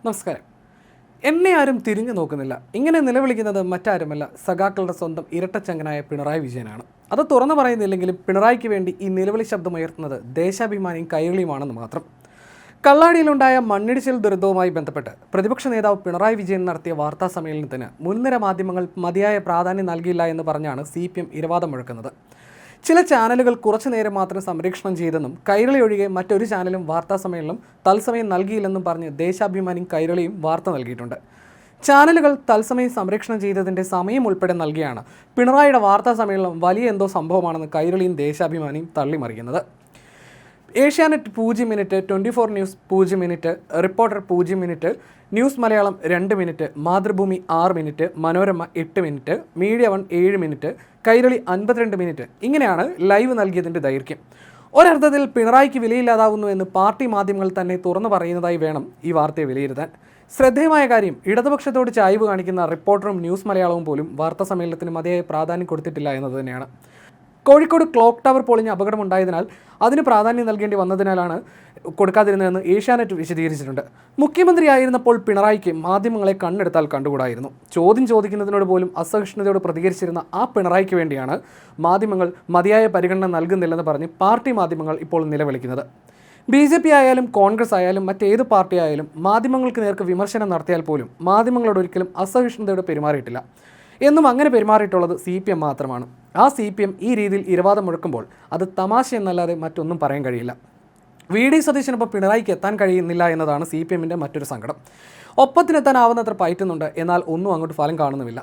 നമസ്കാരം. എന്നെ ആരും തിരിഞ്ഞു നോക്കുന്നില്ല. ഇങ്ങനെ നിലവിളിക്കുന്നത് മറ്റാരുമല്ല, സഖാക്കളുടെ സ്വന്തം ഇരട്ടച്ചങ്കനായ പിണറായി വിജയനാണ്. അത് തുറന്നു പറയുന്നില്ലെങ്കിലും പിണറായിക്ക് വേണ്ടി ഈ നിലവിളി ശബ്ദമുയർത്തുന്നത് ദേശാഭിമാനിയും കൈരളിയുമാണെന്ന് മാത്രം. കള്ളാടിയിലുണ്ടായ മണ്ണിടിച്ചിൽ ദുരന്തവുമായി ബന്ധപ്പെട്ട് പ്രതിപക്ഷ നേതാവ് പിണറായി വിജയൻ നടത്തിയ വാർത്താ സമ്മേളനത്തിന് മുൻനിര മാധ്യമങ്ങൾ മതിയായ പ്രാധാന്യം നൽകിയില്ല എന്ന് പറഞ്ഞാണ് CPM ഇരവാദം മുഴക്കുന്നത്. ചില ചാനലുകൾ കുറച്ചു നേരം മാത്രം സംരക്ഷണം ചെയ്തെന്നും കൈരളി ഒഴികെ മറ്റൊരു ചാനലും വാർത്താ സമ്മേളനം തത്സമയം നൽകിയില്ലെന്നും പറഞ്ഞ് ദേശാഭിമാനിയും കൈരളിയും വാർത്ത നൽകിയിട്ടുണ്ട്. ചാനലുകൾ തത്സമയം സംരക്ഷണം ചെയ്തതിൻ്റെ സമയം ഉൾപ്പെടെ നൽകിയാണ് പിണറായിയുടെ വാർത്താ സമ്മേളനം വലിയ എന്തോ സംഭവമാണെന്ന് കൈരളിയും ദേശാഭിമാനിയും തള്ളിമറിക്കുന്നത്. Asianet 0 minute, 24 news 0 minute, reporter 0 minute, news Malayalam 2 minute, Mathrubhumi 6 minute, Manorama 8 minute, media 1 7 minute, Kairali 52 minute. ഇങ്ങനെയാണ് ലൈവ് നൽകിയതിൻ്റെ ദൈർഘ്യം. ഒരർത്ഥത്തിൽ പിണറായിക്ക് വിലയില്ലാതാവുന്നു എന്ന് പാർട്ടി മാധ്യമങ്ങൾ തന്നെ തുറന്നു പറയുന്നതായി വേണം ഈ വാർത്തയെ വിലയിരുത്താൻ. ശ്രദ്ധേയമായ കാര്യം, ഇടതുപക്ഷത്തോട് ചായ്വ് കാണിക്കുന്ന റിപ്പോർട്ടറും ന്യൂസ് മലയാളവും പോലും വാർത്താ സമ്മേളനത്തിന് മതിയായ പ്രാധാന്യം കൊടുത്തിട്ടില്ല എന്നത് തന്നെയാണ്. കോഴിക്കോട് ക്ലോക്ക് ടവർ പൊളിഞ്ഞ് അപകടമുണ്ടായതിനാൽ അതിന് പ്രാധാന്യം നൽകേണ്ടി വന്നതിനാലാണ് കൊടുക്കാതിരുന്നതെന്ന് ഏഷ്യാനെറ്റ് വിശദീകരിച്ചിട്ടുണ്ട്. മുഖ്യമന്ത്രിയായിരുന്നപ്പോൾ പിണറായിക്ക് മാധ്യമങ്ങളെ കണ്ണെടുത്താൽ കണ്ടുകൂടായിരുന്നു. ചോദ്യം ചോദിക്കുന്നതിനോട് പോലും അസഹിഷ്ണുതയോട് പ്രതികരിച്ചിരുന്ന ആ പിണറായിക്ക് വേണ്ടിയാണ് മാധ്യമങ്ങൾ മതിയായ പരിഗണന നൽകുന്നില്ലെന്ന് പറഞ്ഞ് പാർട്ടി മാധ്യമങ്ങൾ ഇപ്പോൾ നിലവിളിക്കുന്നത്. BJP ആയാലും കോൺഗ്രസ് ആയാലും മറ്റേത് പാർട്ടി ആയാലും മാധ്യമങ്ങൾക്ക് നേർക്ക് വിമർശനം നടത്തിയാൽ പോലും മാധ്യമങ്ങളോട് ഒരിക്കലും അസഹിഷ്ണുതയോടെ പെരുമാറിയിട്ടില്ല. എന്നും അങ്ങനെ പെരുമാറിയിട്ടുള്ളത് CPM മാത്രമാണ്. ആ CPM ഈ രീതിയിൽ ഇരവാദം മുഴക്കുമ്പോൾ അത് തമാശ എന്നല്ലാതെ മറ്റൊന്നും പറയാൻ കഴിയില്ല. VD സതീശനൊപ്പം പിണറായിക്ക് എത്താൻ കഴിയുന്നില്ല എന്നതാണ് CPMൻ്റെ മറ്റൊരു സങ്കടം. ഒപ്പത്തിനെത്താനാവുന്നത്ര പയറ്റുന്നുണ്ട്, എന്നാൽ ഒന്നും അങ്ങോട്ട് ഫലം കാണുന്നുമില്ല.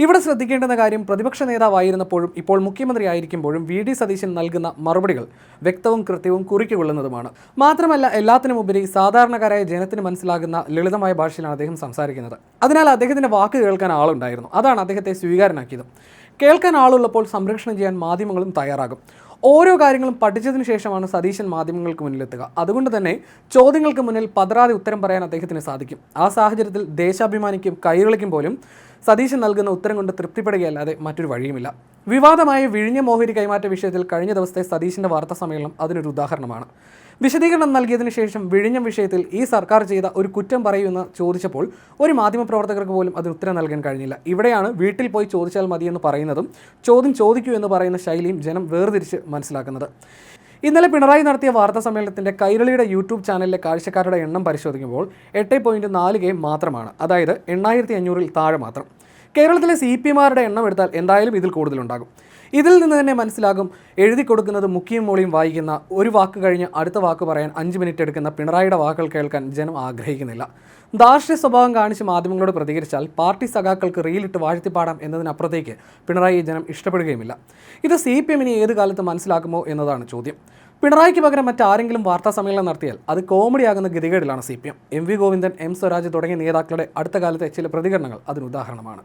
ഇവിടെ ശ്രദ്ധിക്കേണ്ടുന്ന കാര്യം, പ്രതിപക്ഷ നേതാവായിരുന്നപ്പോഴും ഇപ്പോൾ മുഖ്യമന്ത്രി ആയിരിക്കുമ്പോഴും VD സതീശൻ നൽകുന്ന മറുപടികൾ വ്യക്തവും കൃത്യവും കുറിക്കൊള്ളുന്നതുമാണ്. മാത്രമല്ല, എല്ലാത്തിനുമുപരി സാധാരണക്കാരായ ജനത്തിന് മനസ്സിലാകുന്ന ലളിതമായ ഭാഷയിലാണ് അദ്ദേഹം സംസാരിക്കുന്നത്. അതിനാൽ അദ്ദേഹത്തിൻ്റെ വാക്ക് കേൾക്കാൻ ആളുണ്ടായിരുന്നു. അതാണ് അദ്ദേഹത്തെ സ്വീകാരനാക്കിയത്. കേൾക്കാൻ ആളുള്ളപ്പോൾ സംരക്ഷണം ചെയ്യാൻ മാധ്യമങ്ങളും തയ്യാറാകും. ഓരോ കാര്യങ്ങളും പഠിച്ചതിന് ശേഷമാണ് സതീശൻ മാധ്യമങ്ങൾക്ക് മുന്നിലെത്തുക. അതുകൊണ്ട് തന്നെ ചോദ്യങ്ങൾക്ക് മുന്നിൽ പതറാതെ ഉത്തരം പറയാൻ അദ്ദേഹത്തിന് സാധിക്കും. ആ സാഹചര്യത്തിൽ ദേശാഭിമാനിക്കും കൈരളിക്കും പോലും സതീശൻ നൽകുന്ന ഉത്തരം കൊണ്ട് തൃപ്തിപ്പെടുകയല്ലാതെ മറ്റൊരു വഴിയുമില്ല. വിവാദമായ വിഴിഞ്ഞം ഓഹരി കൈമാറ്റ വിഷയത്തിൽ കഴിഞ്ഞ ദിവസത്തെ സതീശൻ്റെ വാർത്താ സമ്മേളനം അതിനൊരു ഉദാഹരണമാണ്. വിശദീകരണം നൽകിയതിനു ശേഷം വിഴിഞ്ഞം വിഷയത്തിൽ ഈ സർക്കാർ ചെയ്ത ഒരു കുറ്റം പറയുമെന്ന് ചോദിച്ചപ്പോൾ ഒരു മാധ്യമപ്രവർത്തകർക്ക് പോലും അതിന് ഉത്തരം നൽകാൻ കഴിഞ്ഞില്ല. ഇവിടെയാണ് വീട്ടിൽ പോയി ചോദിച്ചാൽ മതിയെന്ന് പറയുന്നതും ചോദ്യം ചോദിക്കൂ എന്ന് പറയുന്ന ശൈലിയും ജനം വേർതിരിച്ച് മനസ്സിലാക്കുന്നത്. ഇന്നലെ പിണറായി നടത്തിയ വാർത്താ സമ്മേളനത്തിൻ്റെ കൈരളിയുടെ യൂട്യൂബ് ചാനലിലെ കാഴ്ചക്കാരുടെ എണ്ണം പരിശോധിക്കുമ്പോൾ 8.4K മാത്രമാണ്. അതായത് 8500-ൽ താഴെ മാത്രം. കേരളത്തിലെ CPMമാരുടെ എണ്ണം എടുത്താൽ എന്തായാലും ഇതിൽ കൂടുതലുണ്ടാകും. ഇതിൽ നിന്ന് തന്നെ മനസ്സിലാകും, എഴുതി കൊടുക്കുന്നത് മുക്കിയും മോളിയും വായിക്കുന്ന, ഒരു വാക്ക് കഴിഞ്ഞ് അടുത്ത വാക്ക് പറയാൻ 5 മിനിറ്റ് എടുക്കുന്ന പിണറായിയുടെ വാക്കുകൾ കേൾക്കാൻ ജനം ആഗ്രഹിക്കുന്നില്ല. ധാർഷ്ട്യ സ്വഭാവം കാണിച്ച് മാധ്യമങ്ങളോട് പ്രതികരിച്ചാൽ പാർട്ടി സഖാക്കൾക്ക് റീലിട്ട് വാഴ്ത്തിപ്പാടാം എന്നതിനപ്പുറത്തേക്ക് പിണറായി ജനം ഇഷ്ടപ്പെടുകയുമില്ല. ഇത് CPMന് ഏത് കാലത്ത് മനസ്സിലാക്കുമോ എന്നതാണ് ചോദ്യം. പിണറായിക്ക് പകരം മറ്റാരെങ്കിലും വാർത്താ സമ്മേളനം നടത്തിയാൽ അത് കോമഡിയാകുന്ന ഗതികേടിലാണ് CPM. MV Govindan, M Swaraj തുടങ്ങിയ നേതാക്കളുടെ അടുത്ത കാലത്തെ ചില പ്രതികരണങ്ങൾ അതിന് ഉദാഹരണമാണ്.